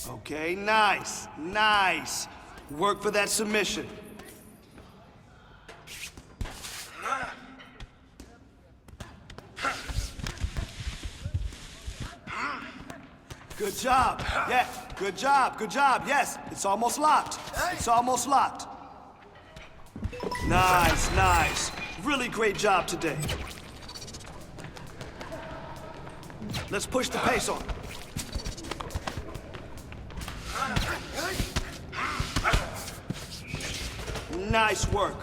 Okay, nice, nice. Work for that submission. Good job. Yeah, good job, good job. Yes, it's almost locked. It's almost locked. Nice, nice. Really great job today. Let's push the pace on. Nice work.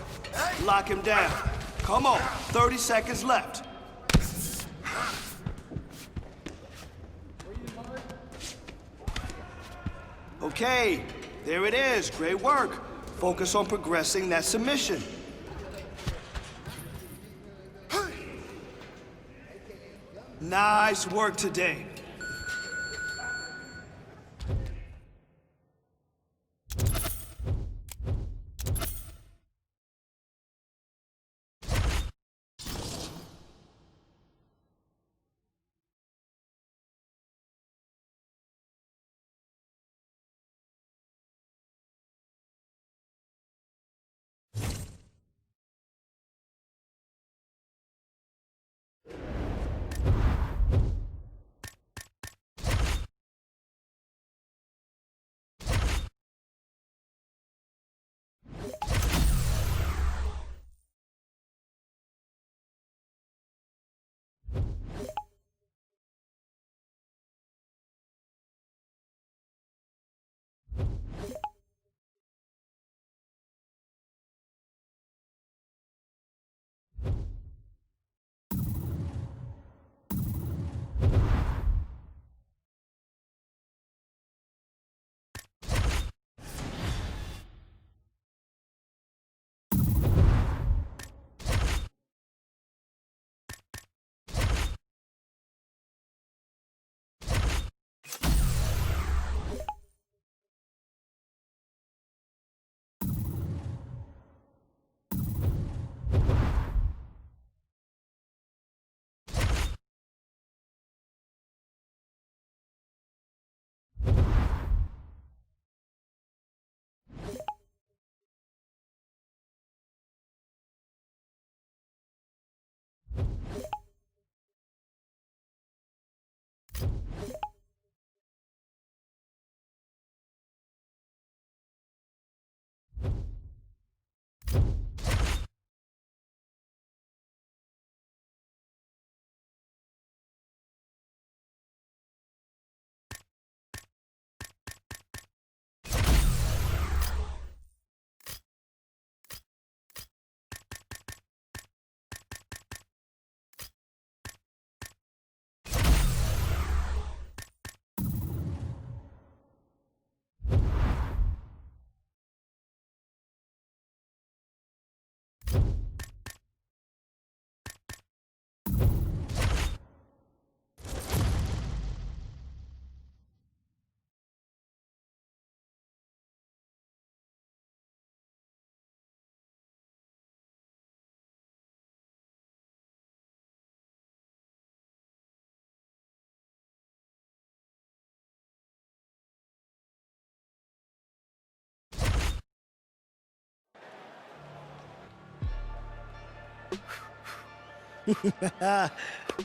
Lock him down. Come on, 30 seconds left. Okay, there it is. Great work. Focus on progressing that submission. Nice work today.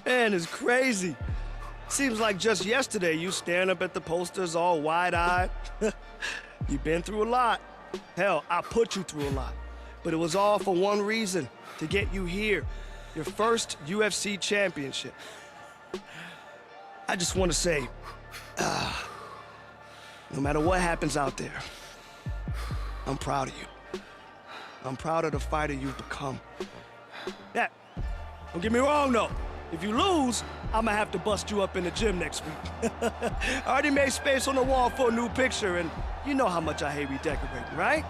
Man, it's crazy. Seems like just yesterday you staring up at the posters all wide-eyed. You've been through a lot. Hell, I put you through a lot. But it was all for one reason, to get you here. Your first UFC championship. I just want to say, no matter what happens out there, I'm proud of you. I'm proud of the fighter you've become. Yeah, don't get me wrong though. If you lose, I'm gonna have to bust you up in the gym next week. I already made space on the wall for a new picture, and you know how much I hate redecorating, right?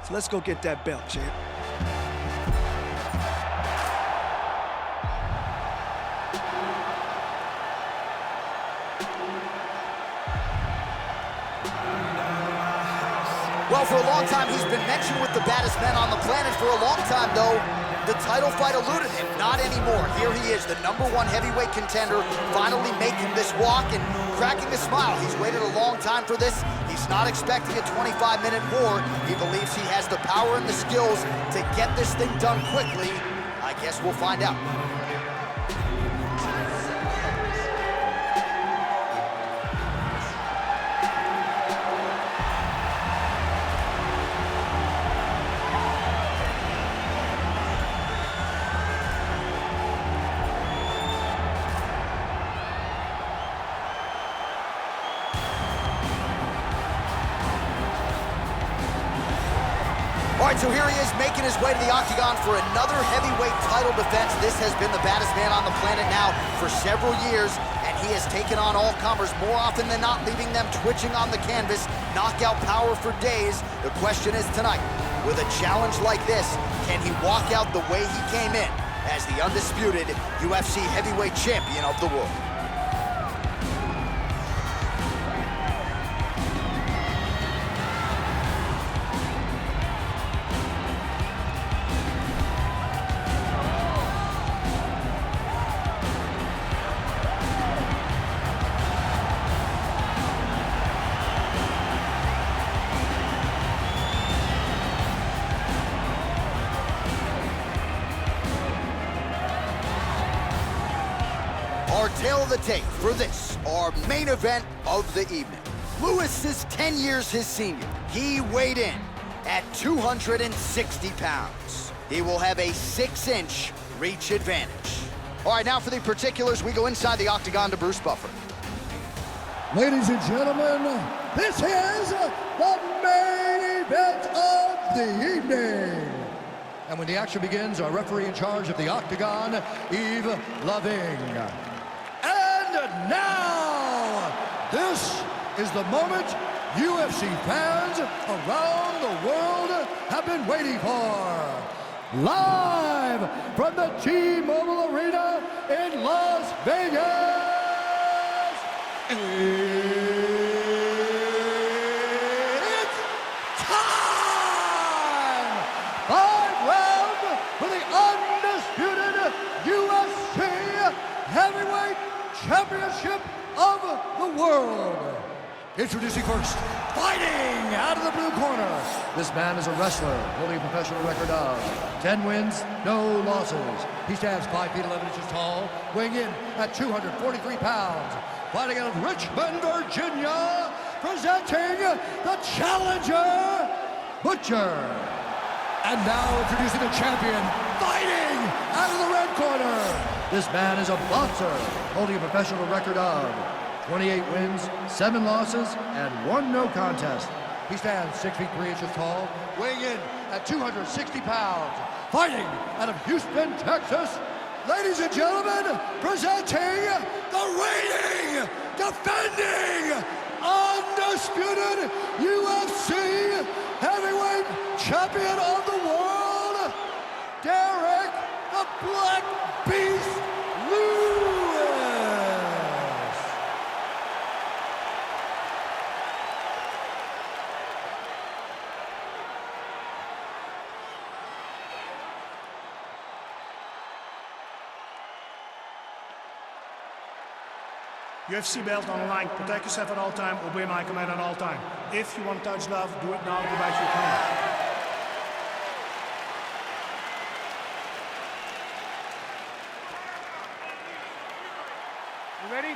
So let's go get that belt, champ. Well, for a long time, he's been mentioned with the baddest men on the planet. For a long time, though, the title fight eluded him. Not anymore. Here he is, the #1 heavyweight contender, finally making this walk. And cracking a smile. He's waited a long time for this. He's not expecting a 25-minute war. He believes he has the power and the skills to get this thing done quickly. I guess we'll find out. All right, so here he is making his way to the octagon for another heavyweight title defense. This has been the baddest man on the planet now for several years, and he has taken on all comers more often than not, leaving them twitching on the canvas, knockout power for days. The question is tonight, with a challenge like this, can he walk out the way he came in as the undisputed UFC heavyweight champion of the world? Our tale of the tape for this, our main event of the evening. Lewis is 10 years his senior. He weighed in at 260 pounds. He will have a 6-inch reach advantage. All right, now for the particulars, we go inside the octagon to Bruce Buffer. Ladies and gentlemen, this is the main event of the evening. And when the action begins, our referee in charge of the octagon, Yves Loving. And now, this is the moment UFC fans around the world have been waiting for. Live from the T-Mobile Arena in Las Vegas, it's time! 5 rounds for the undisputed UFC Heavyweight Championship of the world. Introducing first, fighting out of the blue corner. This man is a wrestler, holding a professional record of 10 wins, no losses. He stands 5 feet 11 inches tall, weighing in at 243 pounds. Fighting out of Richmond, Virginia, presenting the challenger, Butcher. And now introducing the champion, fighting out of the red corner. This man is a boxer, holding a professional record of 28 wins, 7 losses, and 1 no contest. He stands 6 feet 3 inches tall, weighing in at 260 pounds. Fighting out of Houston, Texas, ladies and gentlemen, presenting the reigning, defending, undisputed UFC heavyweight champion of the world, Derek the Black Beast Lewis. UFC belt on the line. Protect yourself at all time. Obey my command at all time. If you want to touch love, do it now. Go back to your corner. You ready?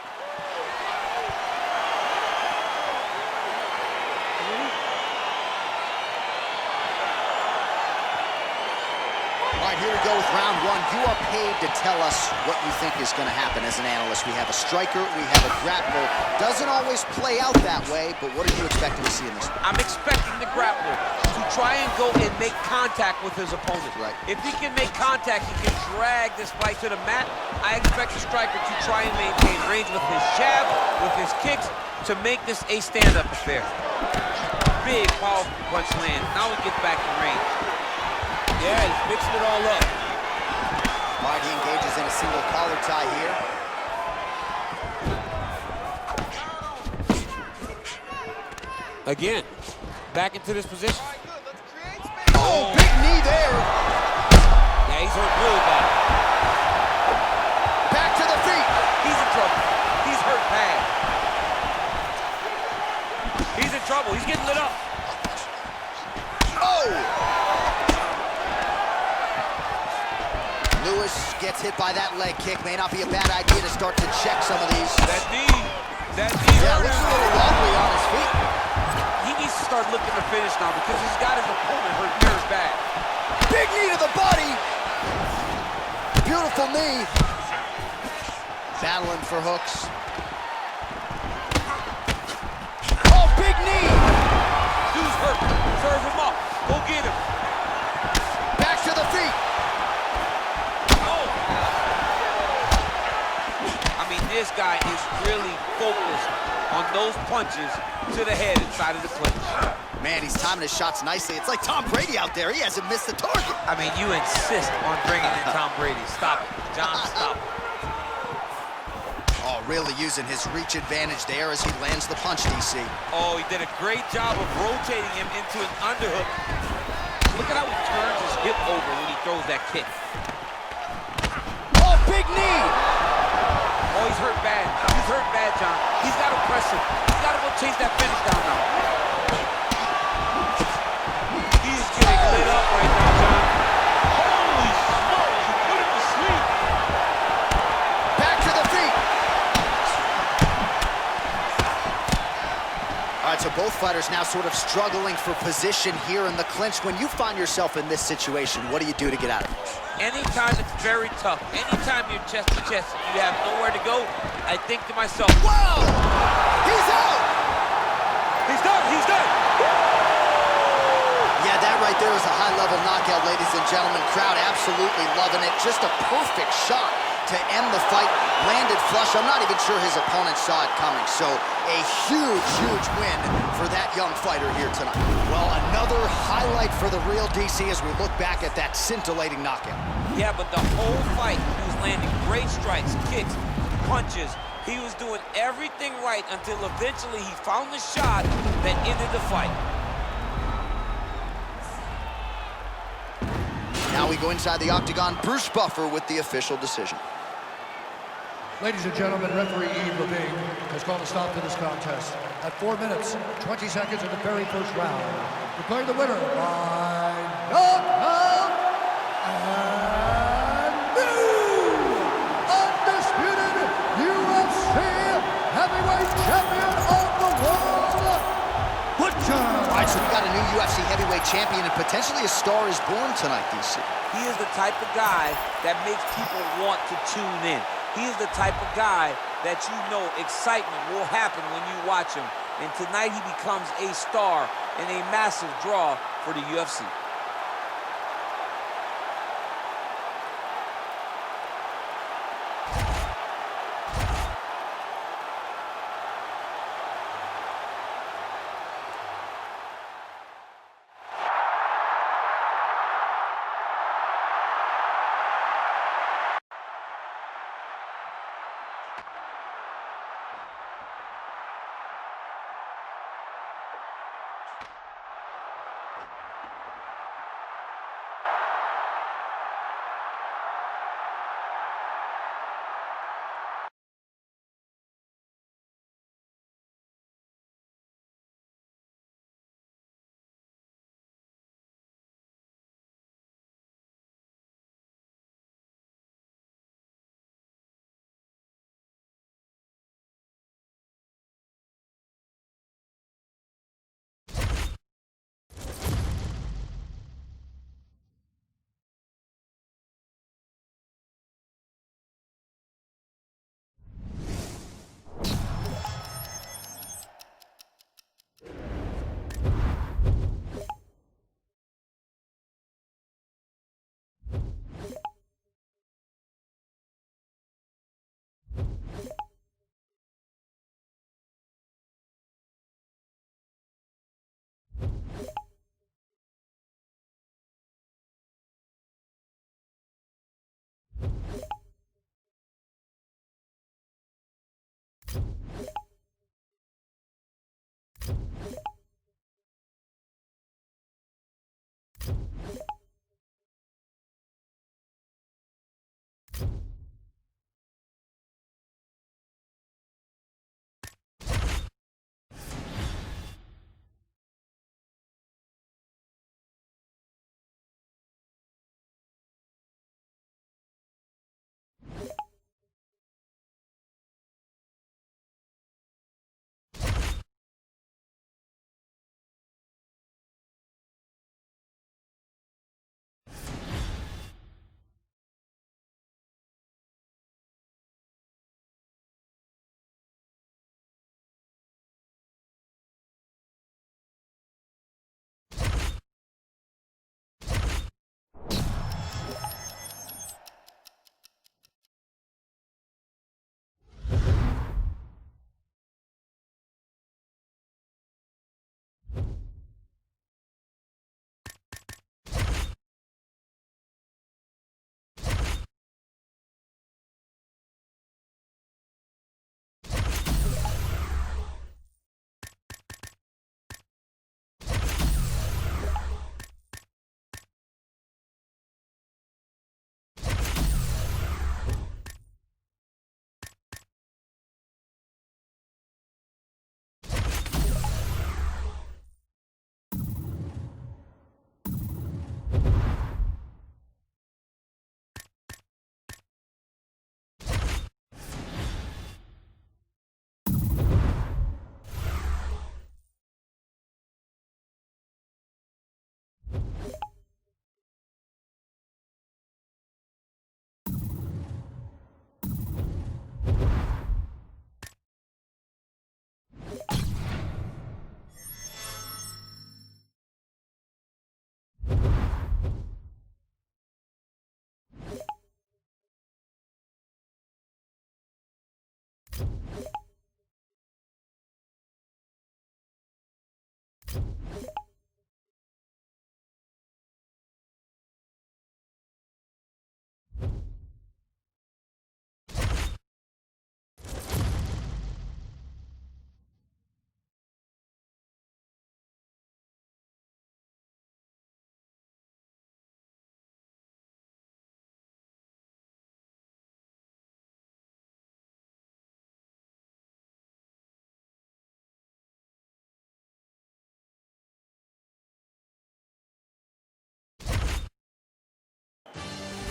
All right, here we go with round 1. You are paid to tell us what you think is going to happen as an analyst. We have a striker, we have a grappler. Doesn't always play out that way, but what are you expecting to see in this one? I'm expecting the grappler to try and go and make contact with his opponent. Right. If he can make contact, he can drag this fight to the mat. I expect the striker to try and maintain range with his jab, with his kicks, to make this a stand-up affair. Big, powerful punch land. Now he gets back to range. Yeah, he's mixing it all up. All right, he engages in a single collar tie here. Again, back into this position. Oh, big knee there. Yeah, he's hurt really bad. Back to the feet. He's in trouble. He's hurt bad. trouble. He's getting lit up. Oh! Lewis gets hit by that leg kick. May not be a bad idea to start to check some of these. That knee. Yeah, looks a little wobbly on his feet. He needs to start looking to finish now because he's got his opponent hurt very bad. Big knee to the body. Beautiful knee. Battling for hooks. Oh, big knee. Dude's hurt. Serve him up. Go get him. Back to the feet. Oh. I mean, this guy is really focused on those punches to the head inside of the clinch. Man, he's timing his shots nicely. It's like Tom Brady out there. He hasn't missed the target. I mean, you insist on bringing in Tom Brady. Stop it. John, stop it. Oh, really using his reach advantage there as he lands the punch, DC. Oh, he did a great job of rotating him into an underhook. Look at how he turns his hip over when he throws that kick. Oh, big knee! Oh, he's hurt bad. He's hurt bad, John. He's got to press him. He's got to go chase that finish down now. He's getting lit up right now, John. Holy smokes, he put him to sleep. Back to the feet. All right, so both fighters now sort of struggling for position here in the clinch. When you find yourself in this situation, what do you do to get out of it? Anytime it's very tough, anytime you're chest to chest and you have nowhere to go, I think to myself, Whoa! He's out! he's done, he's done. Yeah, that right there is a high-level knockout, ladies and gentlemen. Crowd absolutely loving it. Just a perfect shot to end the fight. Landed flush. I'm not even sure his opponent saw it coming. So a huge, huge win for that young fighter here tonight. Well, another highlight for the real DC as we look back at that scintillating knockout. Yeah, but the whole fight, he was landing great strikes, kicks, punches. He was doing everything right until eventually he found the shot that ended the fight. Now we go inside the octagon. Bruce Buffer with the official decision. Ladies and gentlemen, referee Yves Levine has called a stop to this contest at 4 minutes, 20 seconds of the very first round. Declaring the winner by knockout and new undisputed UFC heavyweight champion of the world, Butcher. All right, so we got a new UFC heavyweight champion, and potentially a star is born tonight, DC. He is the type of guy that makes people want to tune in. He is the type of guy that you know excitement will happen when you watch him. And tonight he becomes a star and a massive draw for the UFC.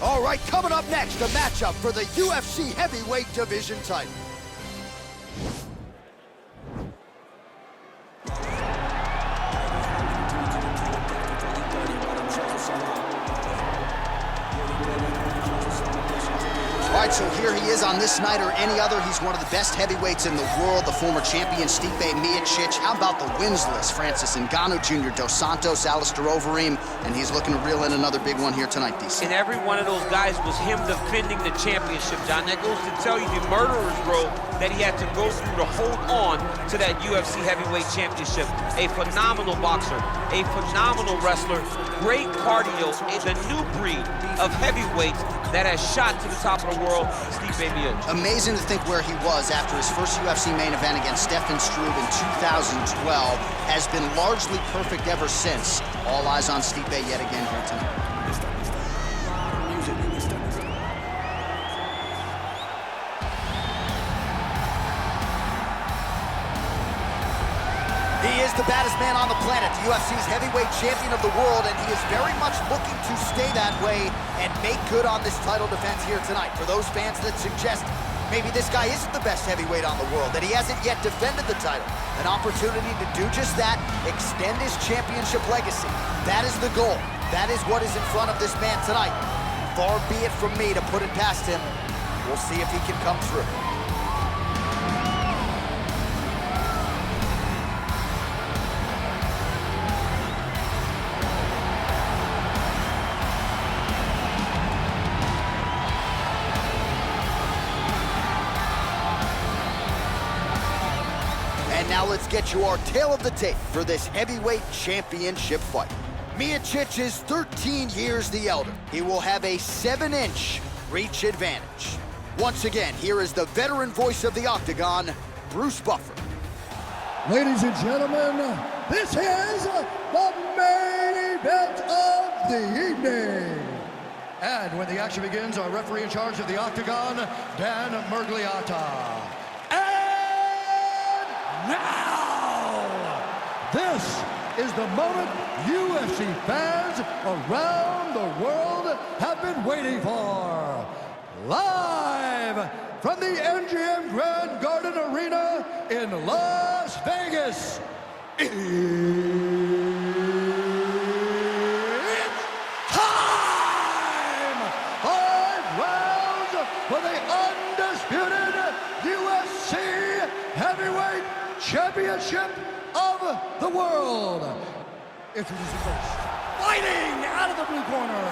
All right, coming up next, a matchup for the UFC heavyweight division title. All right, so here he is on this night or any other. He's one of the best heavyweights in the world, the former champion Stipe Miocic. How about the wins list? Francis Nganu Jr., Dos Santos, Alistair Overeem, and he's looking to reel in another big one here tonight, DC. And every one of those guys was him defending the championship, John. That goes to tell you the murderer's row that he had to go through to hold on to that UFC heavyweight championship. A phenomenal boxer, a phenomenal wrestler, great cardio, the new breed of heavyweights that has shot to the top of the world, Stipe Miocic. Amazing to think where he was after his first UFC main event against Stefan Struve in 2012. Has been largely perfect ever since. All eyes on Stipe yet again here tonight. He is the baddest man on the planet, the UFC's heavyweight champion of the world, and he is very much looking to stay that way and make good on this title defense here tonight. For those fans that suggest maybe this guy isn't the best heavyweight on the world, that he hasn't yet defended the title, an opportunity to do just that, extend his championship legacy. That is the goal. That is what is in front of this man tonight. Far be it from me to put it past him. We'll see if he can come through. Now let's get you our tale of the tape for this heavyweight championship fight. Miocic is 13 years the elder. He will have a 7-inch reach advantage. Once again, here is the veteran voice of the Octagon, Bruce Buffer. Ladies and gentlemen, this is the main event of the evening. And when the action begins, our referee in charge of the Octagon, Dan Murgliata. Now, this is the moment UFC fans around the world have been waiting for. Live from the MGM Grand Garden Arena in Las Vegas, it's time! 5 rounds for the undisputed UFC heavyweight championship of the world. Introducing first, fighting out of the blue corner.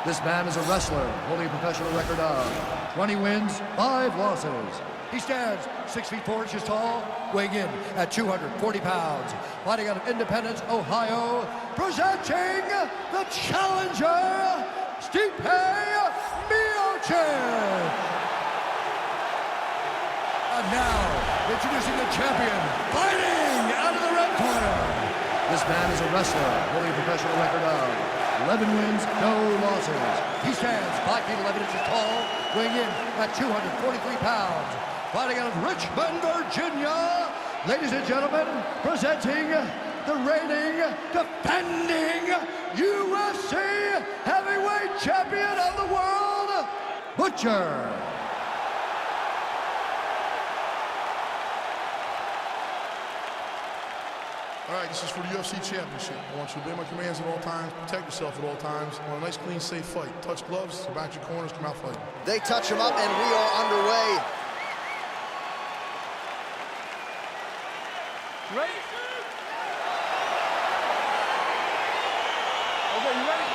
This man is a wrestler holding a professional record of 20 wins, 5 losses. He stands 6 feet 4 inches tall, weighing in at 240 pounds. Fighting out of Independence, Ohio, presenting the challenger, Stipe Miocic. And now, introducing the champion, fighting out of the red corner. This man is a wrestler holding a professional record of 11 wins, no losses. He stands 5 feet 11 inches tall, weighing in at 243 pounds. Fighting out of Richmond, Virginia, ladies and gentlemen, presenting the reigning, defending UFC heavyweight champion of the world, Butcher. All right, this is for the UFC Championship. I want you to obey my commands at all times, protect yourself at all times. I want a nice, clean, safe fight. Touch gloves, go back to your corners, come out fighting. They touch him up, and we are underway. Ready? Okay, you ready?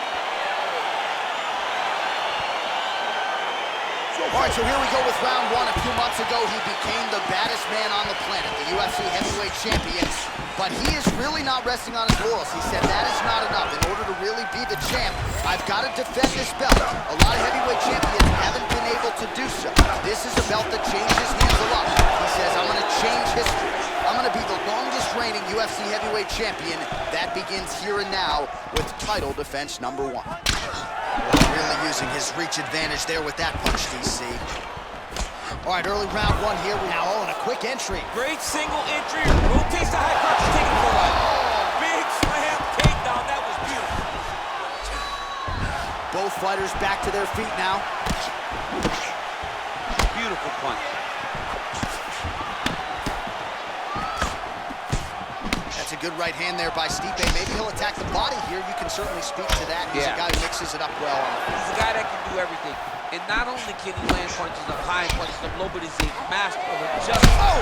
So All right, so here we go with round one. A few months ago, he became the baddest man on the planet, the UFC heavyweight champion. But he is really not resting on his laurels. He said that is not enough. In order to really be the champ, I've got to defend this belt. A lot of heavyweight champions haven't been able to do so. This is a belt that changes hands a lot. He says, I'm going to change history. I'm going to be the longest reigning UFC heavyweight champion. That begins here and now with title defense number one. Really using his reach advantage there with that punch, DC. All right, early round one here. We now on a quick entry. Great single entry, rotates the high crotch, taking it for life. Big slam, takedown, that was beautiful. Both fighters back to their feet now. Beautiful punch. That's a good right hand there by Stipe. Maybe he'll attack the body here. You can certainly speak to that. He's a guy who mixes it up well. He's a guy that can do everything. And not only can he land punches up high and punches up low, but he's a master of adjustment. Oh!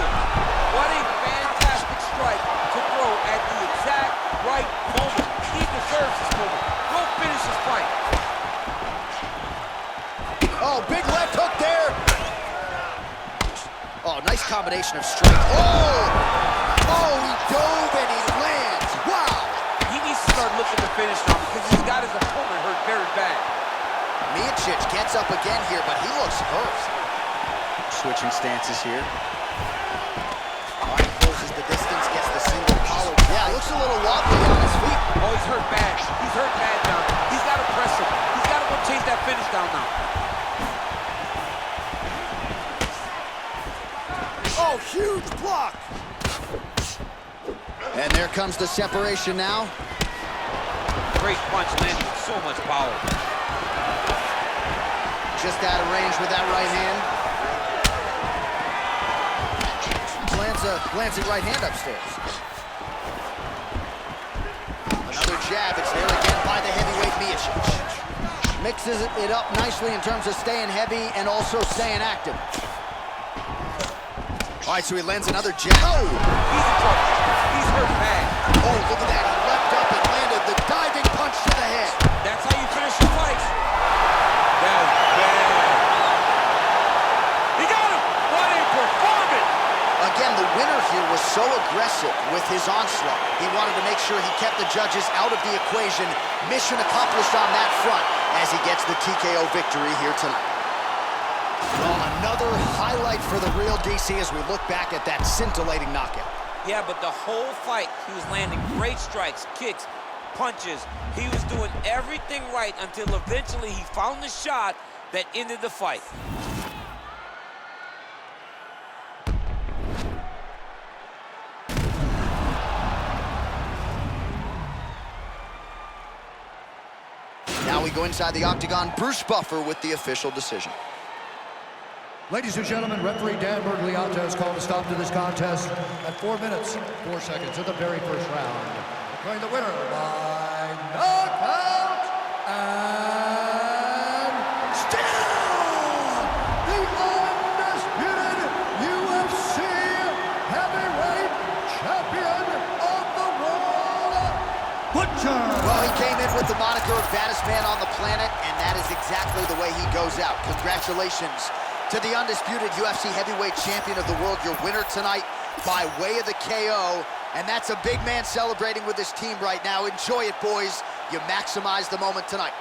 What a fantastic strike to throw at the exact right moment. He deserves this moment. Go finish his fight. Oh, big left hook there. Oh, nice combination of strength. Oh! Oh, he dove and he lands. Wow! He needs to start looking to finish now because he's got his opponent hurt very bad. Miocic gets up again here, but he looks hurt. Switching stances here. All right, closes the distance, gets the single collar. Yeah, looks a little wobbly on his feet. Oh, he's hurt bad. He's hurt bad now. He's got to press him. He's got to go chase that finish down now. Oh, huge block. And there comes the separation now. Great punch landing with so much power. Just out of range with that right hand. Lands a right hand upstairs. Another jab. It's there again by the heavyweight Miocic. Mixes it up nicely in terms of staying heavy and also staying active. All right, so he lands another jab. Oh! He's in trouble. He's hurt bad. Oh, look at that. He leapt up and landed the diving punch to the head. That's how you finish your fight. That's bad. He got him. What a performance. Again, the winner here was so aggressive with his onslaught. He wanted to make sure he kept the judges out of the equation. Mission accomplished on that front as he gets the TKO victory here tonight. Well, another highlight for the real DC as we look back at that scintillating knockout. Yeah, but the whole fight, he was landing great strikes, kicks, punches. He was doing everything right until eventually he found the shot that ended the fight. Now we go inside the octagon. Bruce Buffer with the official decision. Ladies and gentlemen, referee Dan Bergliata has called a stop to this contest at 4 minutes, 4 seconds of the very first round. Declaring the winner by knockout and still the undisputed UFC heavyweight champion of the world, Butcher. Well, he came in with the moniker of baddest man on the planet, and that is exactly the way he goes out. Congratulations to the undisputed UFC heavyweight champion of the world, your winner tonight by way of the KO. And that's a big man celebrating with his team right now. Enjoy it, boys. You maximize the moment tonight.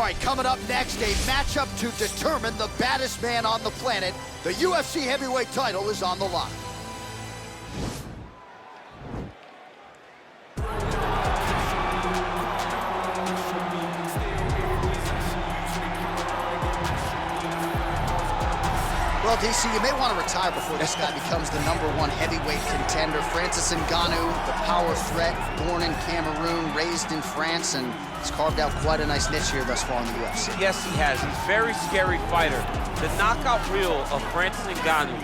right, coming up next, a matchup to determine the baddest man on the planet. The UFC heavyweight title is on the line. Well, DC, you may want to retire before this guy becomes the #1 heavyweight contender. Francis Nganu, the power threat, born in Cameroon, raised in France, and he's carved out quite a nice niche here thus far in the UFC. Yes, he has. He's a very scary fighter. The knockout reel of Francis Ngannou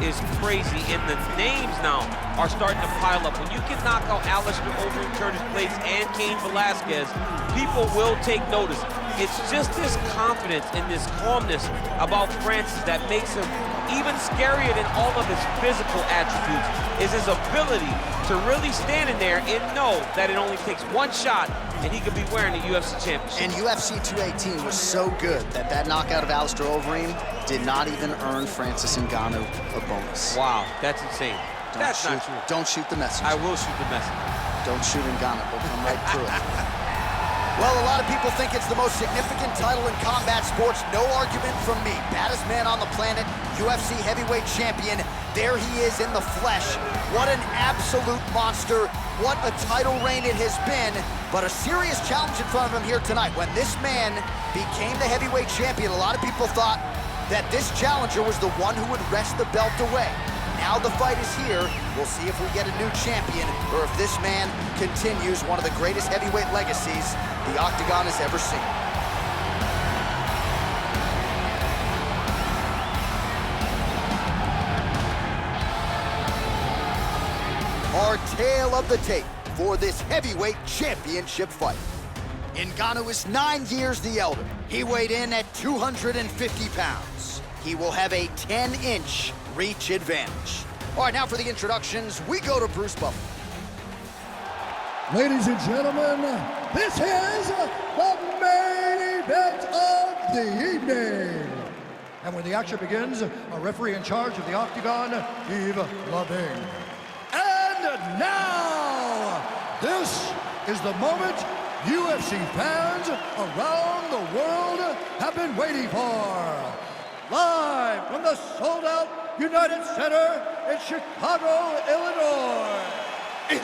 is crazy, and the names now are starting to pile up. When you can knock out Alistair Overeem, Curtis Blades, and Cain Velasquez, people will take notice. It's just this confidence and this calmness about Francis that makes him even scarier than all of his physical attributes, is his ability to really stand in there and know that it only takes one shot and he could be wearing the UFC championship. And UFC 218 was so good that that knockout of Alistair Overeem did not even earn Francis Ngannou a bonus. Wow, that's insane. That's not true. Don't shoot the messenger. I will shoot the messenger. Don't shoot Nganu. We'll come right through it. Well, a lot of people think it's the most significant title in combat sports. No argument from me. Baddest man on the planet, UFC heavyweight champion. There he is in the flesh. What an absolute monster. What a title reign it has been. But a serious challenge in front of him here tonight. When this man became the heavyweight champion, a lot of people thought that this challenger was the one who would wrest the belt away. Now the fight is here. We'll see if we get a new champion or if this man continues one of the greatest heavyweight legacies the Octagon has ever seen. Our tale of the tape for this heavyweight championship fight. Nganu is 9 years the elder. He weighed in at 250 pounds. He will have a 10-inch reach advantage. All right, now for the introductions, we go to Bruce Bullock. Ladies and gentlemen, this is the main event of the evening. And when the action begins, a referee in charge of the Octagon, Yves Loving. And now, this is the moment UFC fans around the world have been waiting for. Live from the sold-out United Center in Chicago, Illinois. It's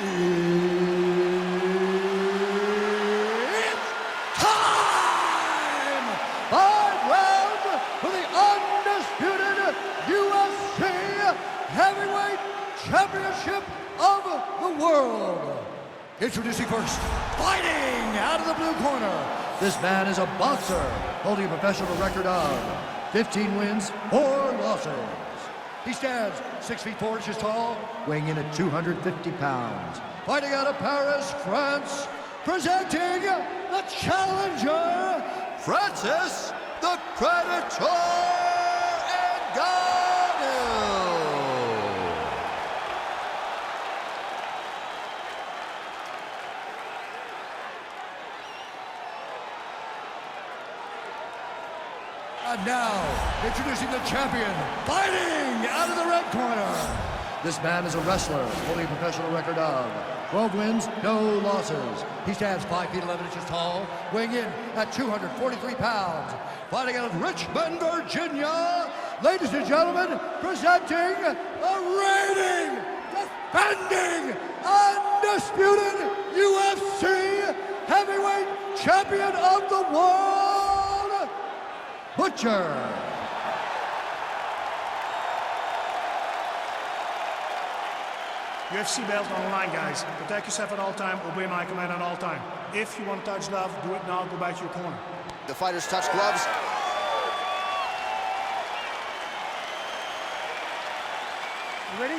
time! 5 rounds for the undisputed UFC Heavyweight Championship of the world. Introducing first, fighting out of the blue corner. This man is a boxer, holding a professional record of 15 wins, 4 losses. He stands 6 feet 4 inches tall, weighing in at 250 pounds. Fighting out of Paris, France, presenting the challenger, Francis the Predator Ngannou. And now, introducing the champion, fighting out of the red corner. This man is a wrestler, holding a professional record of 12 wins, no losses. He stands 5 feet 11 inches tall, weighing in at 243 pounds. Fighting out of Richmond, Virginia. Ladies and gentlemen, presenting the reigning, defending, undisputed UFC heavyweight champion of the world, Butcher. UFC belt on the line, guys. Protect yourself at all time, obey my command at all time. If you want to touch glove, do it now, go back to your corner. The fighters touch gloves. You ready?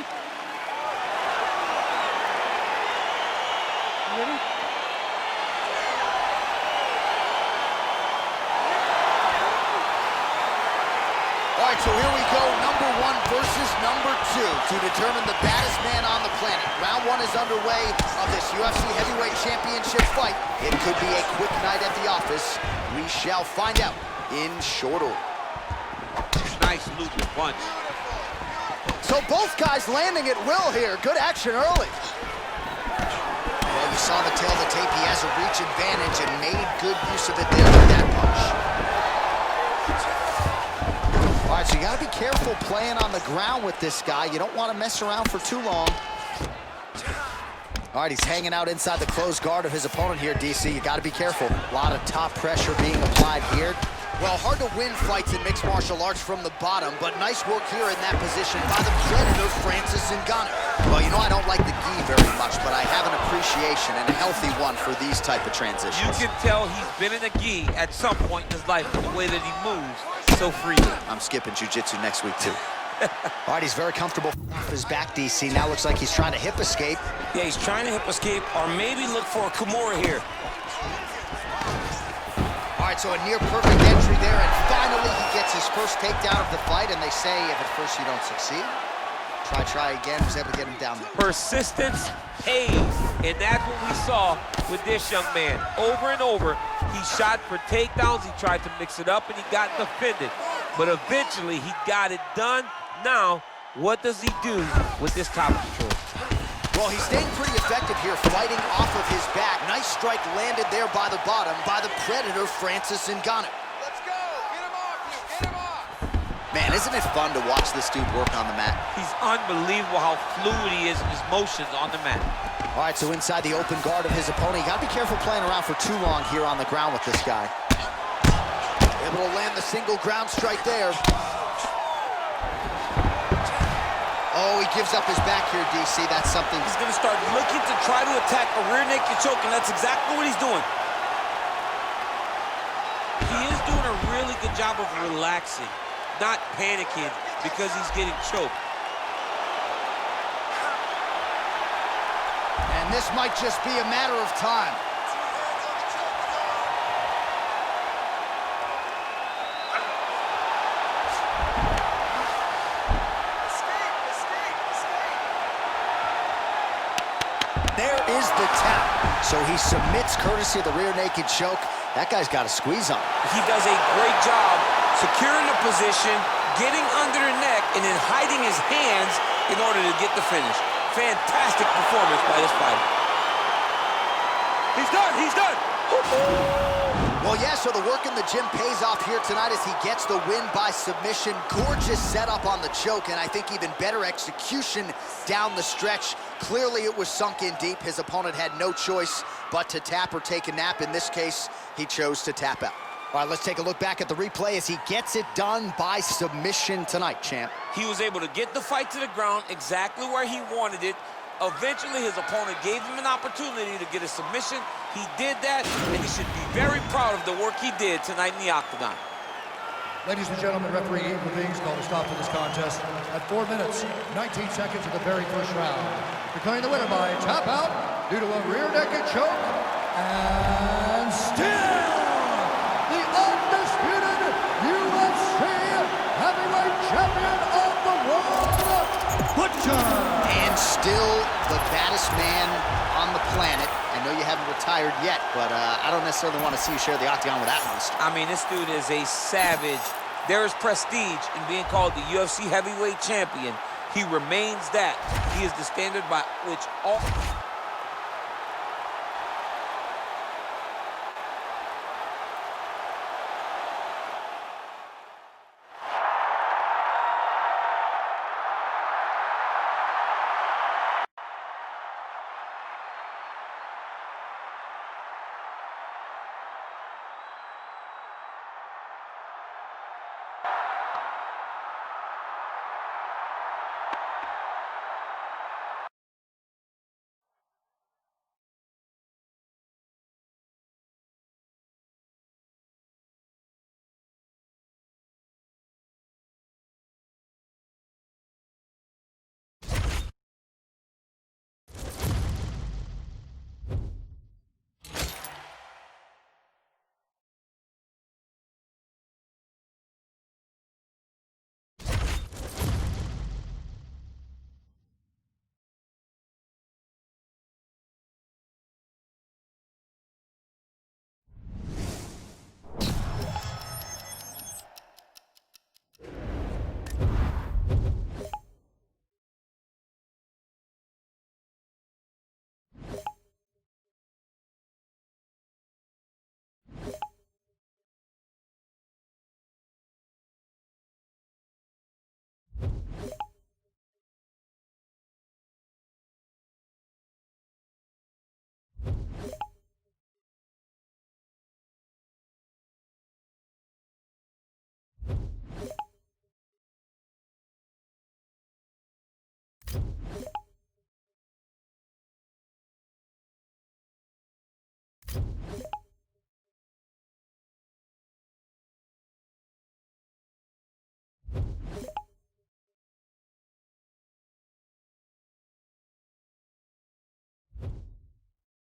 You ready? All right, so here we go, number 1 versus number 2 to determine the baddest man on the planet. Round 1 is underway of this UFC Heavyweight Championship fight. It could be a quick night at the office. We shall find out in short order. Nice looping punch. So both guys landing at will here. Good action early. Well, you saw the tail of the tape. He has has a reach advantage and made good use of it there with that punch. All right, so you gotta be careful playing on the ground with this guy. You don't want to mess around for too long. All right, he's hanging out inside the closed guard of his opponent here, DC. You gotta be careful. A lot of top pressure being applied here. Well, hard to win fights in mixed martial arts from the bottom, but nice work here in that position by the predator, Francis Ngannou. Well, you know I don't like the gi very much, but I have an appreciation and a healthy one for these type of transitions. You can tell he's been in a gi at some point in his life with the way that he moves so freely. I'm skipping jiu-jitsu next week, too. All right, he's very comfortable off his back, DC. Now looks like he's trying to hip escape. Yeah, he's trying to hip escape or maybe look for a Kimura here. All right, so a near-perfect entry there, and finally he gets his first takedown of the fight, and they say if at first you don't succeed, try again. Was able to get him down there. Persistence pays, and that's what we saw with this young man. Over and over, he shot for takedowns, he tried to mix it up, and he got defended. But eventually, he got it done. Now, what does he do with this top control? Well, he's staying pretty effective here, fighting off of his back. Nice strike landed there by the bottom by the predator, Francis Ngannou. Let's go! Get him off you! Get him off! Man, isn't it fun to watch this dude work on the mat? He's unbelievable how fluid he is in his motions on the mat. All right, so inside the open guard of his opponent, you gotta be careful playing around for too long here on the ground with this guy. Able to land the single ground strike there. Oh, he gives up his back here, DC. That's something. He's going to start looking to try to attack a rear naked choke, and that's exactly what he's doing. He is doing a really good job of relaxing, not panicking because he's getting choked. And this might just be a matter of time. There is the tap. So he submits courtesy of the rear naked choke. That guy's got a squeeze on. He does a great job securing the position, getting under the neck, and then hiding his hands in order to get the finish. Fantastic performance by this fighter. He's done! He's done! Well, yeah, so the work in the gym pays off here tonight as he gets the win by submission. Gorgeous setup on the choke, and I think even better execution down the stretch. Clearly, it was sunk in deep. His opponent had no choice but to tap or take a nap. In this case, he chose to tap out. All right, let's take a look back at the replay as he gets it done by submission tonight, champ. He was able to get the fight to the ground exactly where he wanted it. Eventually, his opponent gave him an opportunity to get a submission. He did that, and he should be very proud of the work he did tonight in the octagon. Ladies and gentlemen, referee Eve Levine's called a stop to this contest at 4 minutes, 19 seconds of the very first round. Declaring the winner by tap out due to a rear naked choke, and still the undisputed UFC heavyweight champion of the world, Butcher. And still the baddest man on the planet. I know you haven't retired yet, but I don't necessarily want to see you share the octagon with that monster. I mean, this dude is a savage. There is prestige in being called the UFC heavyweight champion. He remains that. He is the standard by which all...